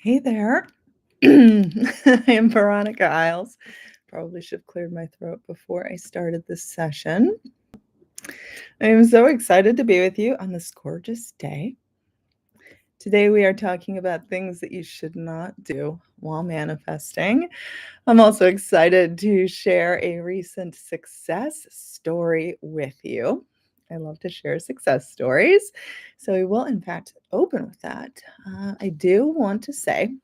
Hey there. I am Veronica Isles. Probably should have cleared my throat before I started this session. I am so excited to be with you on this gorgeous day. Today, we are talking about things that you should not do while manifesting. I'm also excited to share a recent success story with you. I love to share success stories. So, we will, in fact, open with that. I do want to say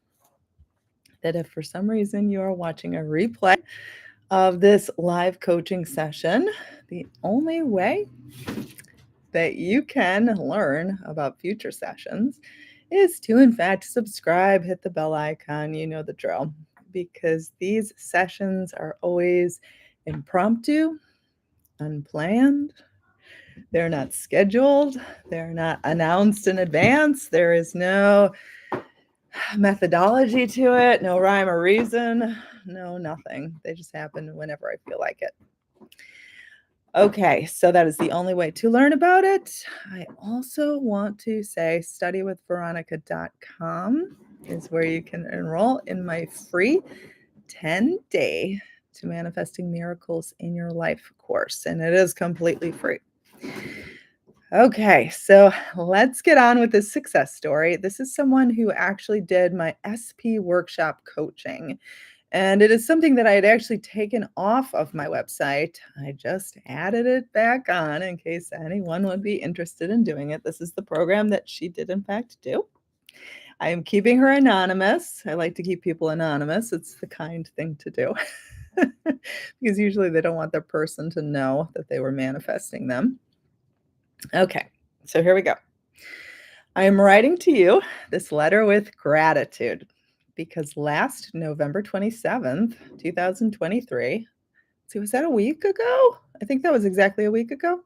that if for some reason you are watching a replay of this live coaching session, the only way that you can learn about future sessions is to, in fact, subscribe, hit the bell icon. You know the drill, because these sessions are always impromptu, unplanned. They're not scheduled. They're not announced in advance. There is no methodology to it, no rhyme or reason, no nothing. They just happen whenever I feel like it. Okay, so that is the only way to learn about it. I also want to say studywithveronica.com is where you can enroll in my free 10-day to manifesting miracles in your life course, and it is completely free. Okay, so let's get on with this success story. This is someone who actually did my SP workshop coaching, and it is something that I had actually taken off of my website. I just added it back on in case anyone would be interested in doing it. This is the program that she did, in fact, do. I am keeping her anonymous. I like to keep people anonymous. It's the kind thing to do because usually they don't want their person to know that they were manifesting them. Okay, so here we go. I am writing to you this letter with gratitude because last November 27th, 2023, see, was that a week ago? I think that was exactly a week ago.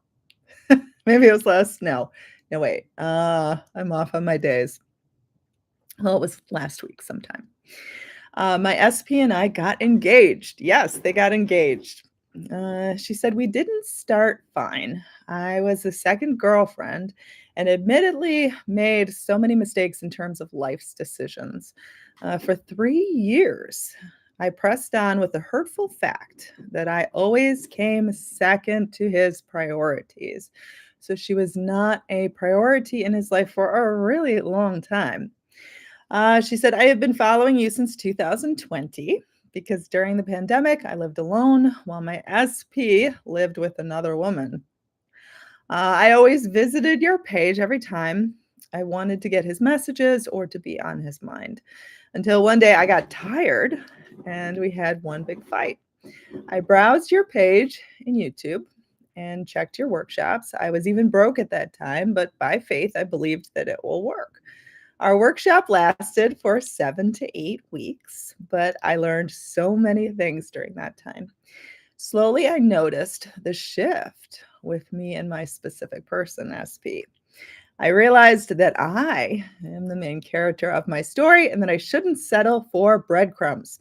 Maybe it was last. No, wait. I'm off on my days. Well, it was last week sometime. My SP and I got engaged. Yes, they got engaged. She said we didn't start fine. I was the second girlfriend and admittedly made so many mistakes in terms of life's decisions. For 3 years, I pressed on with the hurtful fact that I always came second to his priorities. So she was not a priority in his life for a really long time. She said, I have been following you since 2020 because during the pandemic, I lived alone while my SP lived with another woman. I always visited your page every time I wanted to get his messages or to be on his mind until one day I got tired and we had one big fight. I browsed your page in YouTube and checked your workshops. I was even broke at that time, but by faith, I believed that it will work. Our workshop lasted for 7 to 8 weeks, but I learned so many things during that time. Slowly, I noticed the shift with me and my specific person, SP. I realized that I am the main character of my story and that I shouldn't settle for breadcrumbs.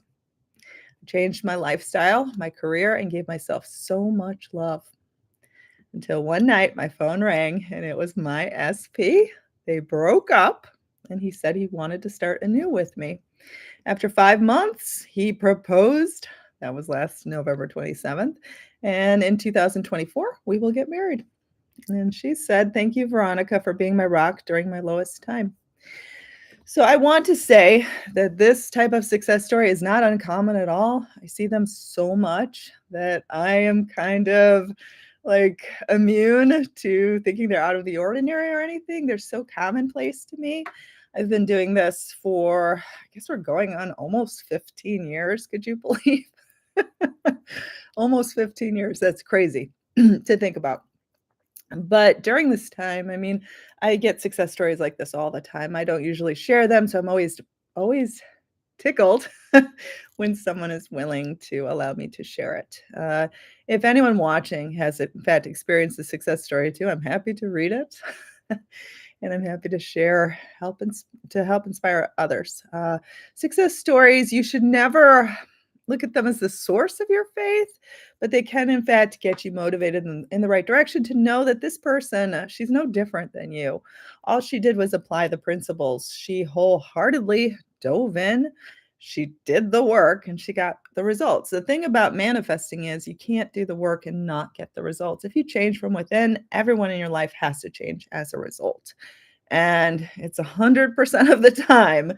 I changed my lifestyle, my career, and gave myself so much love. Until one night, my phone rang and it was my SP. They broke up and he said he wanted to start anew with me. After 5 months, he proposed. That was last November 27th. And in 2024, we will get married. And she said, thank you, Veronica, for being my rock during my lowest time. So I want to say that this type of success story is not uncommon at all. I see them so much that I am kind of like immune to thinking they're out of the ordinary or anything. They're so commonplace to me. I've been doing this for, I guess we're going on almost 15 years. Could you believe? Almost 15 years. That's crazy to think about. But during this time, I mean, I get success stories like this all the time. I don't usually share them, so I'm always tickled when someone is willing to allow me to share it. If anyone watching has, in fact, experienced a success story too, I'm happy to read it. And I'm happy to share, to help inspire others. Success stories, you should never look at them as the source of your faith, but they can, in fact, get you motivated in the right direction to know that this person, she's no different than you. All she did was apply the principles. She wholeheartedly dove in, she did the work, and she got the results. The thing about manifesting is you can't do the work and not get the results. If you change from within, everyone in your life has to change as a result. And it's 100% of the time.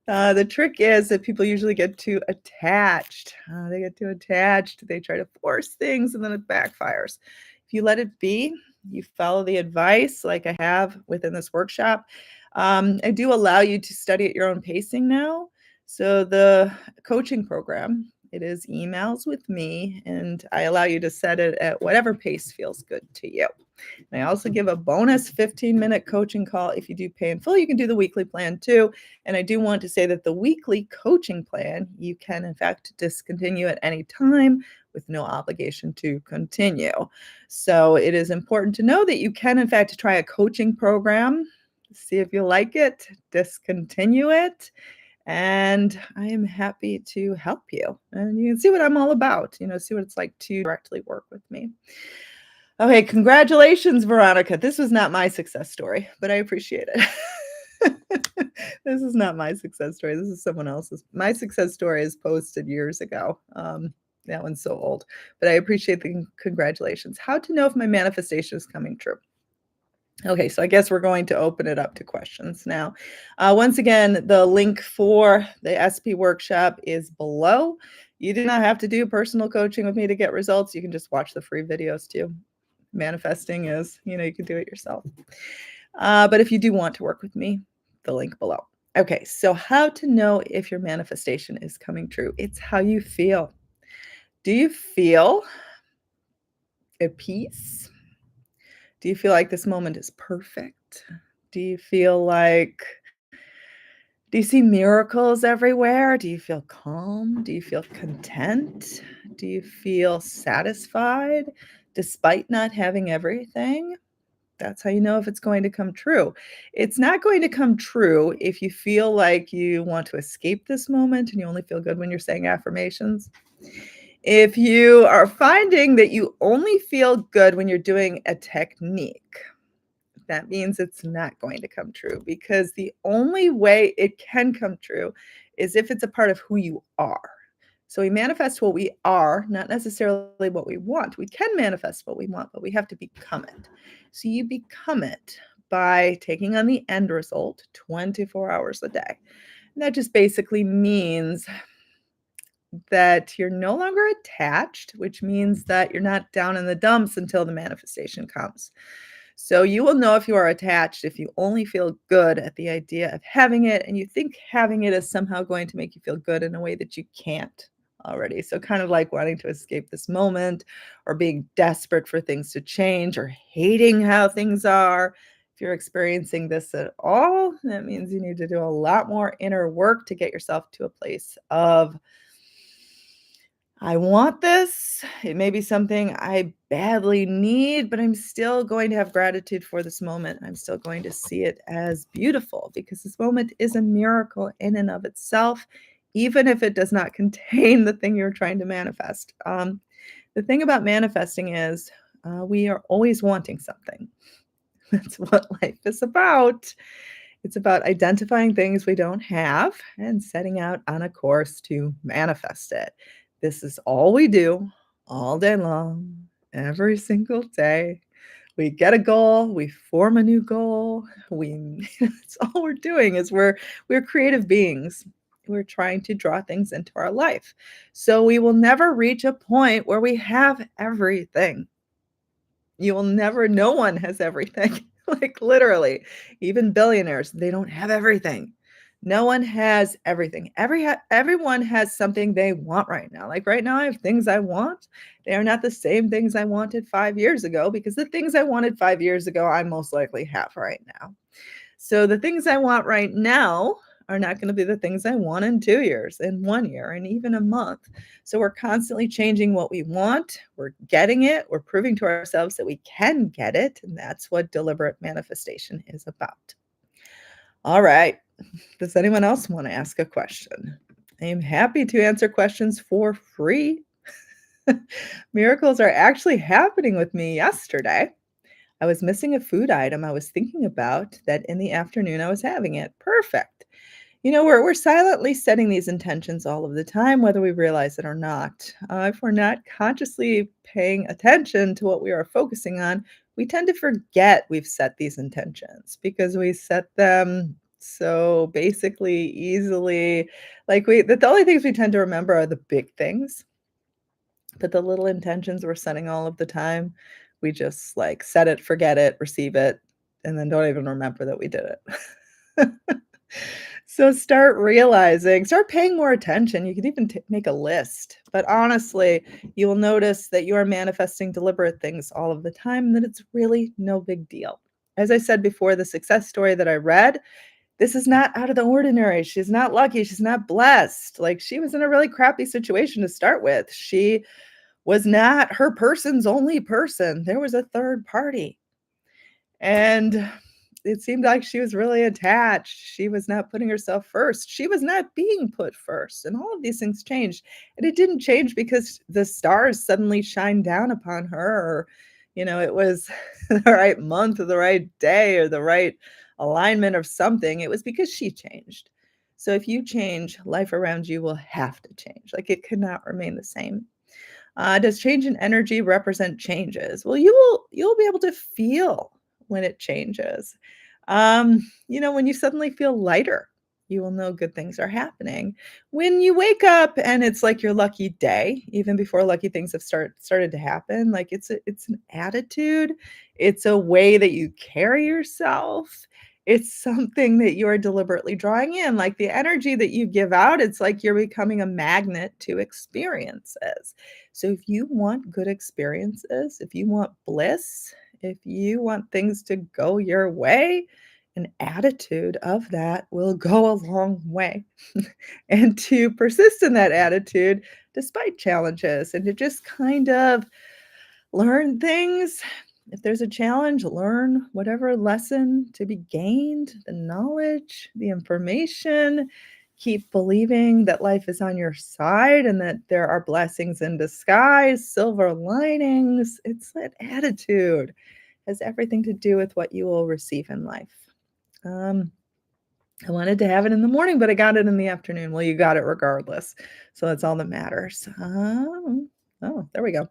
The trick is that people usually get too attached. They get too attached. They try to force things and then it backfires. If you let it be, you follow the advice like I have within this workshop. I do allow you to study at your own pacing now. So the coaching program, it is emails with me, and I allow you to set it at whatever pace feels good to you. And I also give a bonus 15-minute coaching call if you do pay in full. You can do the weekly plan too. And I do want to say that the weekly coaching plan, you can in fact discontinue at any time with no obligation to continue. So it is important to know that you can in fact try a coaching program, see if you like it, discontinue it, and I am happy to help you. And you can see what I'm all about, see what it's like to directly work with me. Okay, congratulations, Veronica. This was not my success story, but I appreciate it. This is not my success story. This is someone else's. My success story is posted years ago. That one's so old, but I appreciate the congratulations. How to know if my manifestation is coming true? Okay, so I guess we're going to open it up to questions now. Once again, the link for the SP workshop is below. You do not have to do personal coaching with me to get results. You can just watch the free videos too. Manifesting is, you can do it yourself. But if you do want to work with me, the link below. Okay, so how to know if your manifestation is coming true? It's how you feel. Do you feel at peace? Do you feel like this moment is perfect? Do you feel like do you see miracles everywhere? Do you feel calm? Do you feel content? Do you feel satisfied despite not having everything? That's how you know if it's going to come true. It's not going to come true if you feel like you want to escape this moment and you only feel good when you're saying affirmations. If you are finding that you only feel good when you're doing a technique, that means it's not going to come true, because the only way it can come true is if it's a part of who you are. So we manifest what we are, not necessarily what we want. We can manifest what we want, but we have to become it. So you become it by taking on the end result 24 hours a day. And that just basically means that you're no longer attached, which means that you're not down in the dumps until the manifestation comes. So you will know if you are attached if you only feel good at the idea of having it and you think having it is somehow going to make you feel good in a way that you can't already. So kind of like wanting to escape this moment or being desperate for things to change or hating how things are. If you're experiencing this at all, that means you need to do a lot more inner work to get yourself to a place of I want this. It may be something I badly need, but I'm still going to have gratitude for this moment. I'm still going to see it as beautiful because this moment is a miracle in and of itself, even if it does not contain the thing you're trying to manifest. The thing about manifesting is we are always wanting something. That's what life is about. It's about identifying things we don't have and setting out on a course to manifest it. This is all we do all day long, every single day. We get a goal, we form a new goal. That's all we're doing is we're creative beings. We're trying to draw things into our life. So we will never reach a point where we have everything. You will never no one has everything, like, literally. Even billionaires, they don't have everything. No one has everything. Everyone has something they want right now. Like, right now, I have things I want. They are not the same things I wanted 5 years ago because the things I wanted 5 years ago, I most likely have right now. So the things I want right now are not gonna be the things I want in 2 years, in 1 year, and even a month. So we're constantly changing what we want. We're getting it. We're proving to ourselves that we can get it, and that's what deliberate manifestation is about. All right. Does anyone else want to ask a question? I am happy to answer questions for free. Miracles are actually happening with me yesterday. I was missing a food item I was thinking about that in the afternoon I was having it. Perfect. We're silently setting these intentions all of the time, whether we realize it or not. If we're not consciously paying attention to what we are focusing on, we tend to forget we've set these intentions because we set them so basically easily. The only things we tend to remember are the big things, but the little intentions we're setting all of the time, we just like set it, forget it, receive it, and then don't even remember that we did it. So start paying more attention. You could even make a list. But honestly, you will notice that you are manifesting deliberate things all of the time and that it's really no big deal. As I said before, the success story that I read, this is not out of the ordinary. She's not lucky. She's not blessed. Like she was in a really crappy situation to start with. She was not her person's only person. There was a third party. And it seemed like she was really attached. She was not putting herself first. She was not being put first. And all of these things changed. And it didn't change because the stars suddenly shined down upon her, or, it was the right month or the right day or the right alignment of something. It was because she changed. So if you change, life around you will have to change. Like it could not remain the same. Does change in energy represent changes? Well, you'll be able to feel when it changes. When you suddenly feel lighter, you will know good things are happening. When you wake up and it's like your lucky day, even before lucky things have started to happen, like it's an attitude, it's a way that you carry yourself. It's something that you are deliberately drawing in, like the energy that you give out, it's like you're becoming a magnet to experiences. So if you want good experiences, if you want bliss, if you want things to go your way, an attitude of that will go a long way. And to persist in that attitude despite challenges and to just kind of learn things. If there's a challenge, learn whatever lesson to be gained, the knowledge, the information. Keep believing that life is on your side and that there are blessings in disguise, silver linings. It's that attitude. It has everything to do with what you will receive in life. Um, I wanted to have it in the morning, but I got it in the afternoon. Well, you got it regardless. So that's all that matters. Oh, there we go.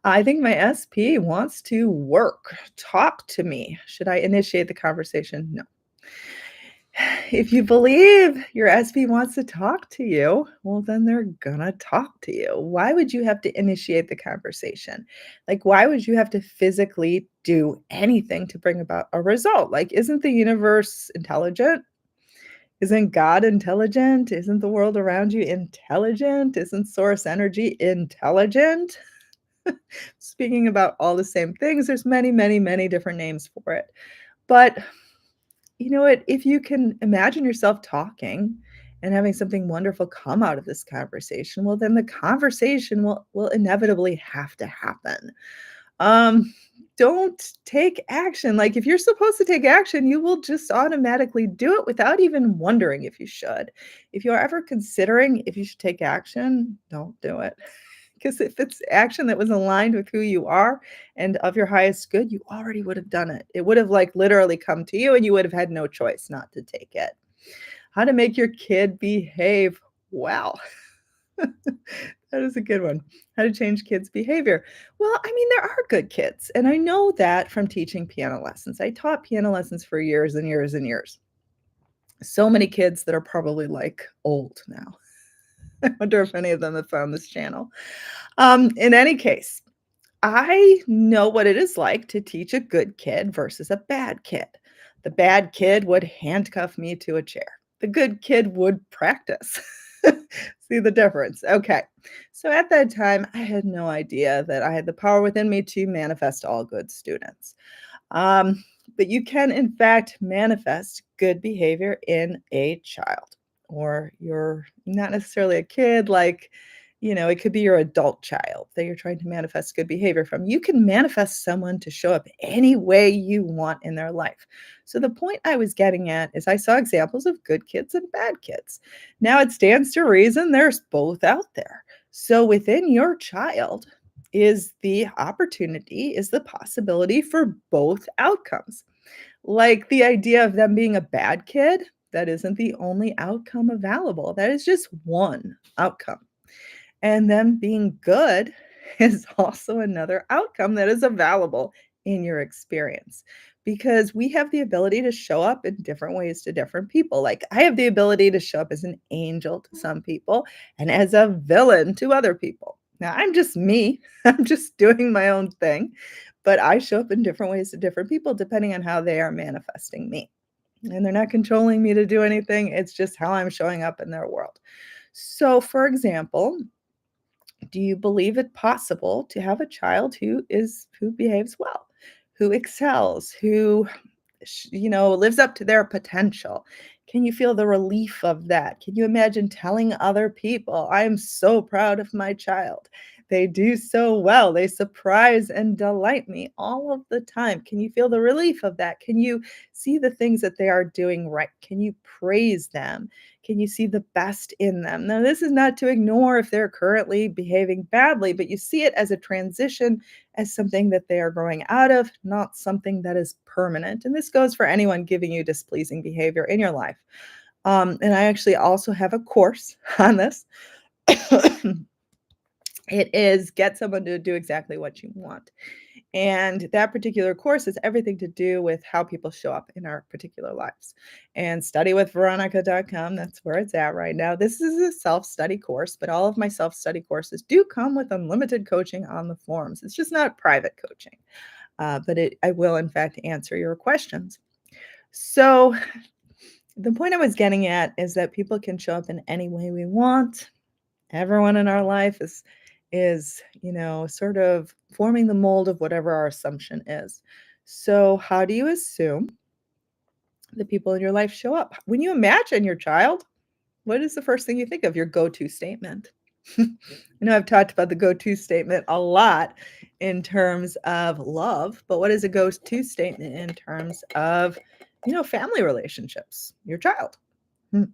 I think my SP wants to work. Talk to me. Should I initiate the conversation? No. If you believe your SP wants to talk to you, well, then they're gonna talk to you. Why would you have to initiate the conversation? Like, why would you have to physically do anything to bring about a result? Like, isn't the universe intelligent? Isn't God intelligent? Isn't the world around you intelligent? Isn't source energy intelligent? Speaking about all the same things, there's many, many, many different names for it. But you know what? If you can imagine yourself talking and having something wonderful come out of this conversation, well, then the conversation will inevitably have to happen. Um, don't take action. Like if you're supposed to take action, you will just automatically do it without even wondering if you should. If you're ever considering if you should take action, don't do it. Because if it's action that was aligned with who you are and of your highest good, you already would have done it. It would have like literally come to you and you would have had no choice not to take it. How to make your kid behave well. That is a good one. How to change kids' behavior. Well, I mean, there are good kids. And I know that from teaching piano lessons. I taught piano lessons for years and years and years. So many kids that are probably like old now. I wonder if any of them have found this channel. In any case, I know what it is like to teach a good kid versus a bad kid. The bad kid would handcuff me to a chair. The good kid would practice. See the difference? Okay. So at that time, I had no idea that I had the power within me to manifest all good students. Um, but you can, in fact, manifest good behavior in a child, or you're not necessarily a kid, like, it could be your adult child that you're trying to manifest good behavior from. You can manifest someone to show up any way you want in their life. So the point I was getting at is I saw examples of good kids and bad kids. Now it stands to reason there's both out there. So within your child, is the possibility for both outcomes. Like the idea of them being a bad kid, That isn't the only outcome available. That is just one outcome. And them being good is also another outcome that is available in your experience because we have the ability to show up in different ways to different people. Like, I have the ability to show up as an angel to some people and as a villain to other people. Now, I'm just me, I'm just doing my own thing, but I show up in different ways to different people depending on how they are manifesting me. And they're not controlling me to do anything, it's just how I'm showing up in their world. So, for example, do you believe it possible to have a child who behaves well, who excels, who lives up to their potential? Can you feel the relief of that? Can you imagine telling other people, "I am so proud of my child. They do so well. They surprise and delight me all of the time." Can you feel the relief of that? Can you see the things that they are doing right? Can you praise them? Can you see the best in them? Now, this is not to ignore if they're currently behaving badly, but you see it as a transition, as something that they are growing out of, not something that is permanent. And this goes for anyone giving you displeasing behavior in your life. And I actually also have a course on this. It is Get Someone to Do Exactly What You Want. And that particular course has everything to do with how people show up in our particular lives. And studywithveronica.com, that's where it's at right now. This is a self-study course, but all of my self-study courses do come with unlimited coaching on the forums. It's just not private coaching, but I will, in fact, answer your questions. So the point I was getting at is that people can show up in any way we want. Everyone in our life is sort of forming the mold of whatever our assumption is. So how do you assume the people in your life show up? When you imagine your child, what is the first thing you think of? Your go-to statement. I know I've talked about the go-to statement a lot in terms of love, but what is a go-to statement in terms of, family relationships? Your child. Hmm.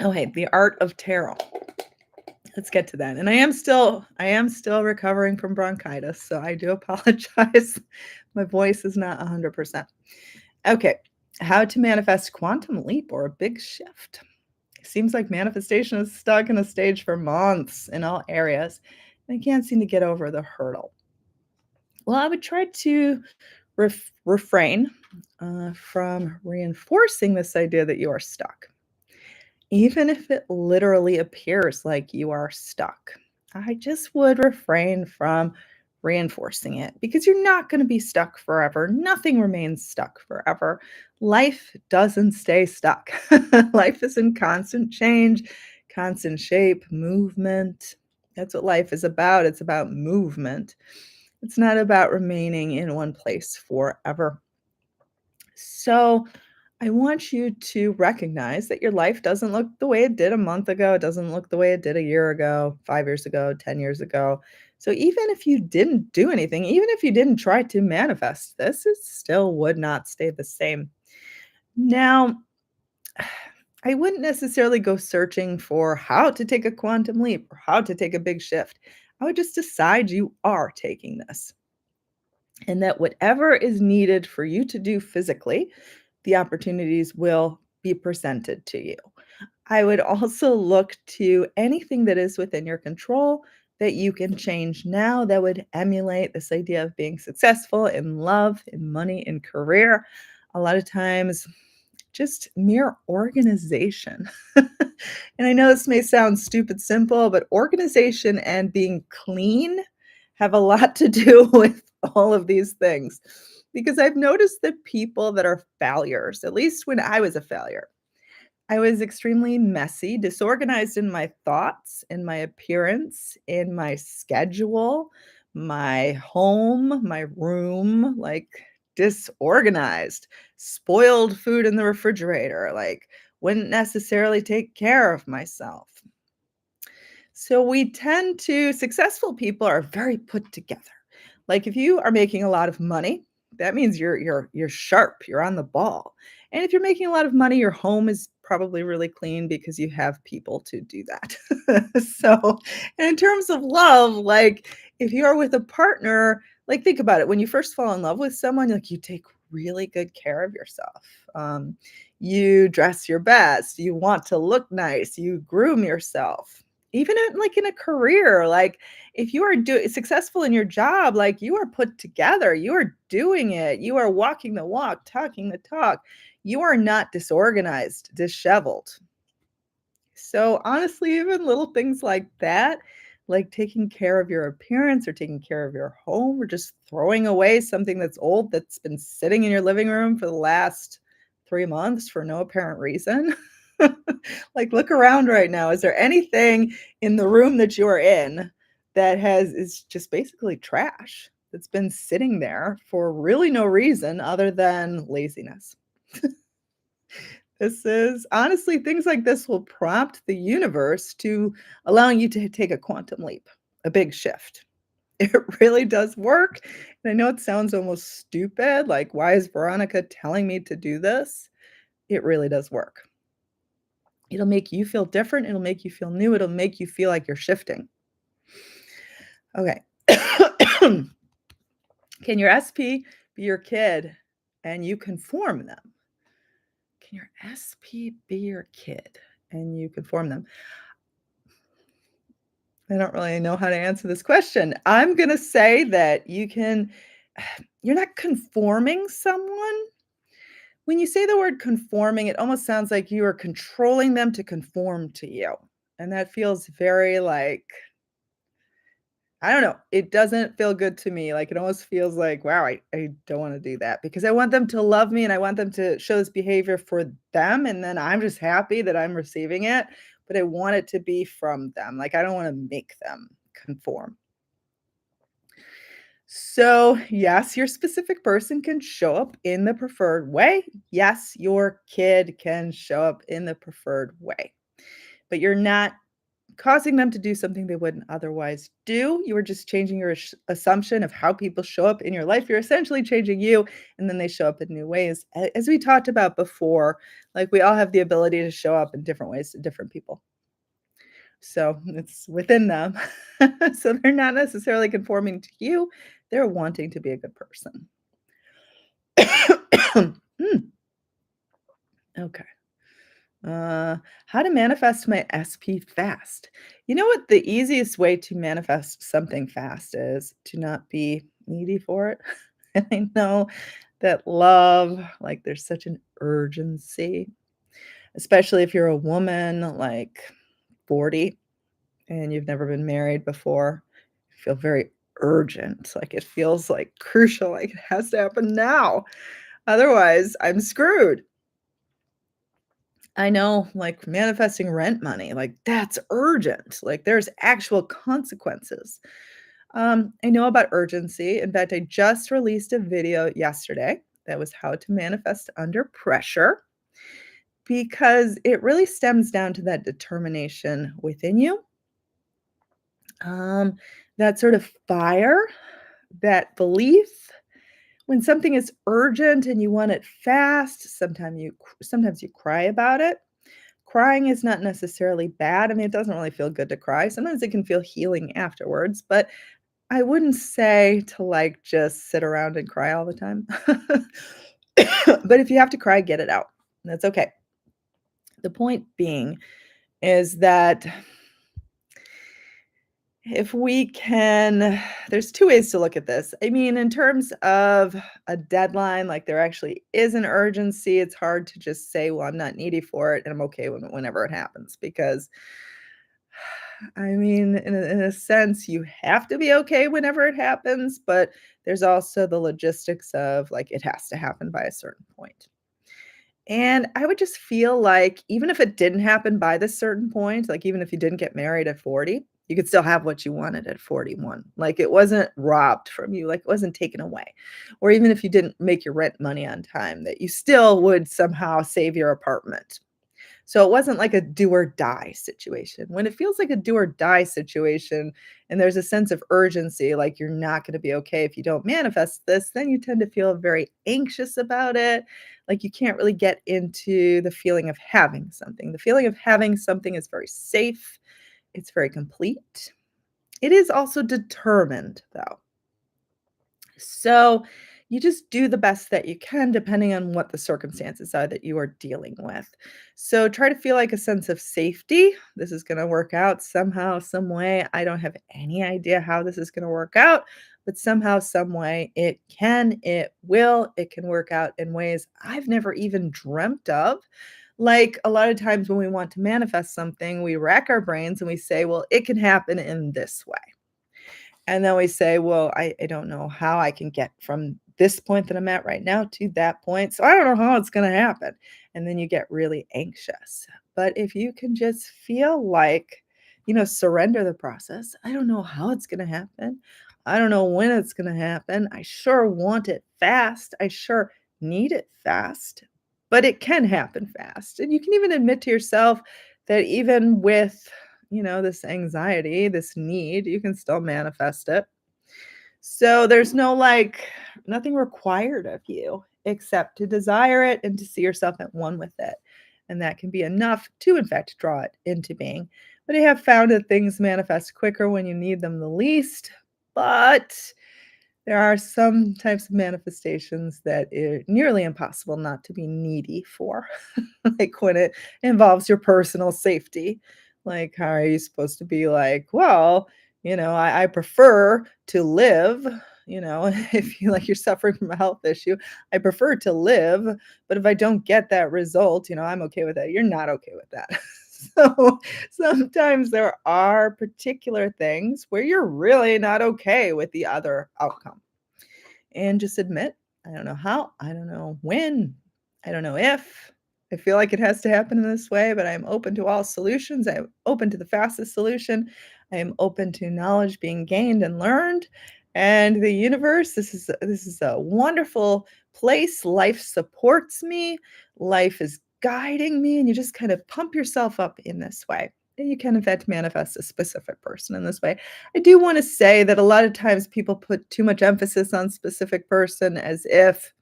Okay, the art of tarot. Let's get to that. And I am still recovering from bronchitis, so I do apologize. My voice is not 100%. Okay. How to manifest quantum leap or a big shift. Seems like manifestation is stuck in a stage for months in all areas. And I can't seem to get over the hurdle. Well, I would try to refrain from reinforcing this idea that you are stuck. Even if it literally appears like you are stuck, I just would refrain from reinforcing it because you're not going to be stuck forever. Nothing remains stuck forever. Life doesn't stay stuck. Life is in constant change, constant shape, movement. That's what life is about. It's about movement. It's not about remaining in one place forever. So, I want you to recognize that your life doesn't look the way it did a month ago. It doesn't look the way it did a year ago, 5 years ago, 10 years ago. So even if you didn't do anything, even if you didn't try to manifest this, it still would not stay the same. Now, I wouldn't necessarily go searching for how to take a quantum leap or how to take a big shift. I would just decide you are taking this and that whatever is needed for you to do physically, the opportunities will be presented to you. I would also look to anything that is within your control that you can change now that would emulate this idea of being successful in love, in money, in career. A lot of times, just mere organization. And I know this may sound stupid simple, but organization and being clean have a lot to do with all of these things. Because I've noticed that people that are failures, at least when I was a failure, I was extremely messy, disorganized in my thoughts, in my appearance, in my schedule, my home, my room, like disorganized, spoiled food in the refrigerator, like wouldn't necessarily take care of myself. So we tend to successful people are very put together. Like if you are making a lot of money, that means you're sharp, you're on the ball. And if you're making a lot of money, your home is probably really clean because you have people to do that. So, and in terms of love, like if you're with a partner, like think about it. When you first fall in love with someone, like you take really good care of yourself. Um, you dress your best, you want to look nice, you groom yourself. Even in, like in a career, like if you are successful in your job, like you are put together, you are doing it, you are walking the walk, talking the talk. You are not disorganized, disheveled. So, honestly, even little things like that, like taking care of your appearance or taking care of your home or just throwing away something that's old that's been sitting in your living room for the last 3 months for no apparent reason. Like, look around right now. Is there anything in the room that you're in that is just basically trash that's been sitting there for really no reason other than laziness? This is honestly, things like this will prompt the universe to allowing you to take a quantum leap, a big shift. It really does work. And I know it sounds almost stupid, like, why is Veronica telling me to do this? It really does work. It'll make you feel different. It'll make you feel new. It'll make you feel like you're shifting. Okay. Can your SP be your kid and you conform them? Can your SP be your kid and you conform them? I don't really know how to answer this question. I'm gonna say that you're not conforming someone. When you say the word conforming, it almost sounds like you are controlling them to conform to you, and that feels very, like, I don't know, it doesn't feel good to me, like, it almost feels like, "Wow, I don't wanna do that," because I want them to love me, and I want them to show this behavior for them, and then I'm just happy that I'm receiving it, but I want it to be from them, like, I don't wanna make them conform. So, yes, your specific person can show up in the preferred way. Yes, your kid can show up in the preferred way, but you're not causing them to do something they wouldn't otherwise do. You are just changing your assumption of how people show up in your life. You're essentially changing you, and then they show up in new ways. As we talked about before, like we all have the ability to show up in different ways to different people. So it's within them. So they're not necessarily conforming to you, they're wanting to be a good person. Mm, okay. How to manifest my SP fast. You know what the easiest way to manifest something fast is? To not be needy for it. And I know that love, like there's such an urgency, especially if you're a woman like 40 and you've never been married before. You feel very urgent, like it feels like crucial, like it has to happen now. Otherwise, I'm screwed. I know, like, manifesting rent money, like, that's urgent, like, there's actual consequences. I know about urgency. In fact, I just released a video yesterday that was how to manifest under pressure because it really stems down to that determination within you, um, that sort of fire, that belief. When something is urgent and you want it fast, sometimes you cry about it. Crying is not necessarily bad. I mean, it doesn't really feel good to cry. Sometimes it can feel healing afterwards, but I wouldn't say to, like, just sit around and cry all the time. But if you have to cry, get it out. That's okay. The point being is that if we can there's 2 ways to look at this. I mean, in terms of a deadline, like, there actually is an urgency, it's hard to just say, "Well, I'm not needy for it, and I'm okay whenever it happens," because, I mean, in a sense, you have to be okay whenever it happens, but there's also the logistics of, like, it has to happen by a certain point. And I would just feel like even if it didn't happen by this certain point, like even if you didn't get married at 40, you could still have what you wanted at 41. Like it wasn't robbed from you, like it wasn't taken away. Or even if you didn't make your rent money on time, that you still would somehow save your apartment. So it wasn't like a do or die situation. When it feels like a do or die situation and there's a sense of urgency, like you're not going to be okay if you don't manifest this, then you tend to feel very anxious about it. Like you can't really get into the feeling of having something. The feeling of having something is very safe, it's very complete. It is also determined, though. So, You just do the best that you can depending on what the circumstances are that you are dealing with. So try to feel like a sense of safety. This is going to work out somehow, some way. I don't have any idea how this is going to work out, but somehow, some way it can, it will, it can work out in ways I've never even dreamt of. Like a lot of times when we want to manifest something, we rack our brains and we say, well, it can happen in this way. And then we say, "Well, I don't know how I can get from this point that I'm at right now to that point, so I don't know how it's gonna happen." And then you get really anxious. But if you can just feel like, surrender the process, "I don't know how it's gonna happen. I don't know when it's gonna happen. I sure want it fast. I sure need it fast, but it can happen fast." And you can even admit to yourself that even with this anxiety, this need, you can still manifest it. So there's nothing required of you except to desire it and to see yourself at one with it. And that can be enough to, in fact, draw it into being. But I have found that things manifest quicker when you need them the least. But there are some types of manifestations that are nearly impossible not to be needy for, like when it involves your personal safety. Like, how are you supposed to be like, well, I prefer to live, if you like you're suffering from a health issue, I prefer to live, but if I don't get that result, I'm okay with that. You're not okay with that. So sometimes there are particular things where you're really not okay with the other outcome. And just admit, I don't know how, I don't know when, I don't know if. I feel like it has to happen in this way, but I'm open to all solutions. I'm open to the fastest solution. I am open to knowledge being gained and learned. And the universe, this is a wonderful place. Life supports me. Life is guiding me, and you just kind of pump yourself up in this way. And you can, in fact, manifest a specific person in this way. I do want to say that a lot of times people put too much emphasis on specific person as if,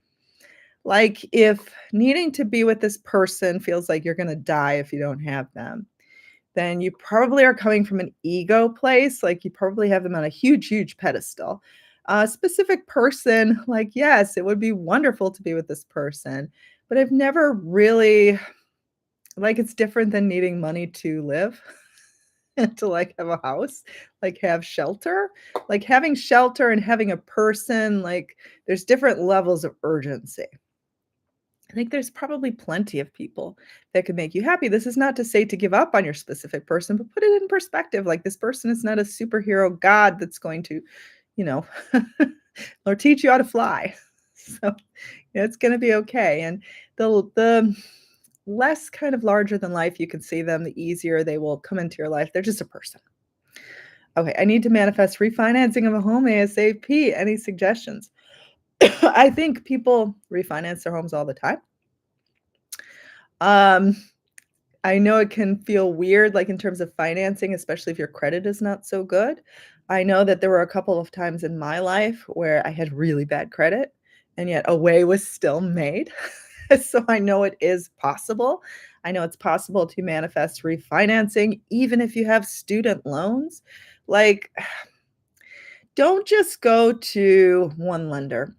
like, if needing to be with this person feels like you're going to die if you don't have them, then you probably are coming from an ego place. Like, you probably have them on a huge, huge pedestal. A specific person, like, yes, it would be wonderful to be with this person, but I've never really, like, it's different than needing money to live. And to, like, have a house, like, have shelter. Like, having shelter and having a person, like, there's different levels of urgency. I think there's probably plenty of people that could make you happy. This is not to say to give up on your specific person, but put it in perspective. Like, this person is not a superhero god that's going to, you know, or teach you how to fly. So, it's gonna be okay. And the less kind of larger than life you can see them, the easier they will come into your life. They're just a person. Okay, I need to manifest refinancing of a home ASAP. Any suggestions? I think people refinance their homes all the time. Um, I know it can feel weird, like, in terms of financing, especially if your credit is not so good. I know that there were a couple of times in my life where I had really bad credit, and yet a way was still made. So I know it is possible. I know it's possible to manifest refinancing even if you have student loans. Like, don't just go to one lender.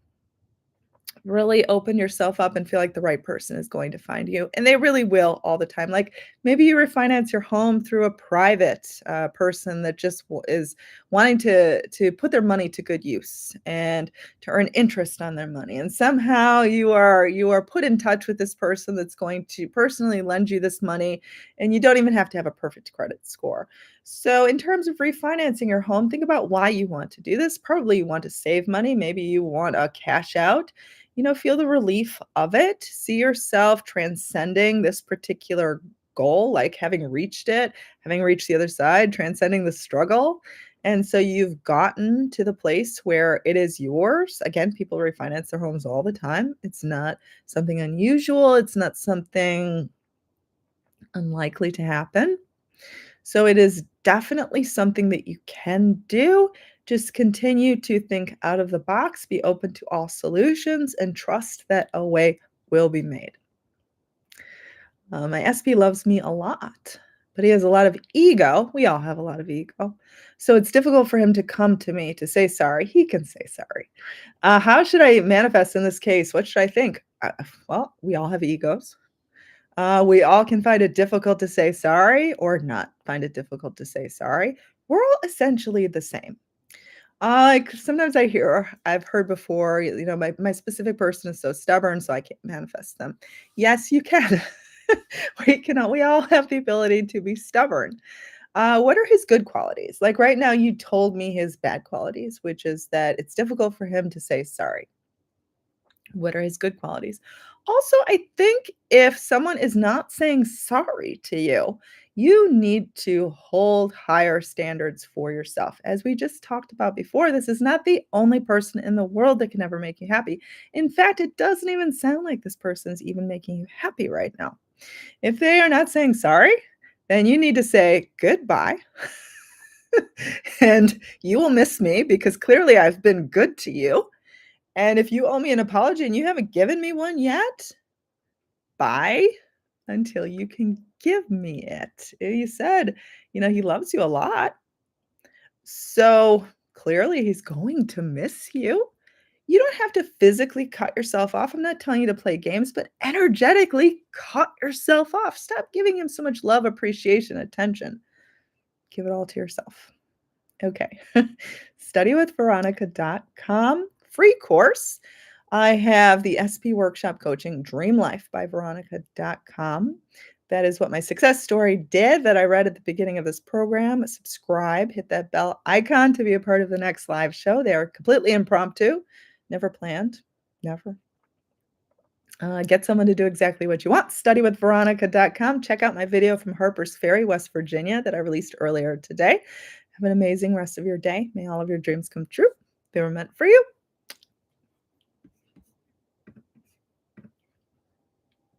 Really open yourself up and feel like the right person is going to find you, and they really will all the time. Like, maybe you refinance your home through a private, person that just is wanting to put their money to good use and to earn interest on their money, and somehow you are put in touch with this person that's going to personally lend you this money, and you don't even have to have a perfect credit score. So in terms of refinancing your home, think about why you want to do this. Probably you want to save money, maybe you want a cash out. Feel the relief of it. See yourself transcending this particular goal, like having reached it, having reached the other side, transcending the struggle. And so you've gotten to the place where it is yours. Again, people refinance their homes all the time. It's not something unusual, it's not something unlikely to happen. So it is definitely something that you can do. Just continue to think out of the box, be open to all solutions, and trust that a way will be made. My SP loves me a lot. but he has a lot of ego. We all have a lot of ego. So it's difficult for him to come to me to say sorry. He can say sorry. How should I manifest in this case? What should I think? Well, we all have egos. We all can find it difficult to say sorry or not find it difficult to say sorry. We're all essentially the same. Like sometimes I've heard before, my specific person is so stubborn, so I can't manifest them. Yes, you can. We all have the ability to be stubborn. What are his good qualities? Like right now, you told me his bad qualities, which is that it's difficult for him to say sorry. What are his good qualities? Also, I think if someone is not saying sorry to you, you need to hold higher standards for yourself. As we just talked about before, this is not the only person in the world that can ever make you happy. In fact, it doesn't even sound like this person's even making you happy right now. If they are not saying sorry, then you need to say goodbye and you will miss me because clearly I've been good to you. And if you owe me an apology and you haven't given me one yet, bye until you can give me it. You said, he loves you a lot. So clearly he's going to miss you. You don't have to physically cut yourself off. I'm not telling you to play games, but energetically cut yourself off. Stop giving him so much love, appreciation, attention. Give it all to yourself. Okay. Studywithveronica.com free course. I have the SP Workshop Coaching Dream Life by veronica.com. That is what my success story did that I read at the beginning of this program. Subscribe, hit that bell icon to be a part of the next live show. They are completely impromptu, never planned, never. Get someone to do exactly what you want. Studywithveronica.com. Check out my video from Harper's Ferry, West Virginia that I released earlier today. Have an amazing rest of your day. May all of your dreams come true. They were meant for you.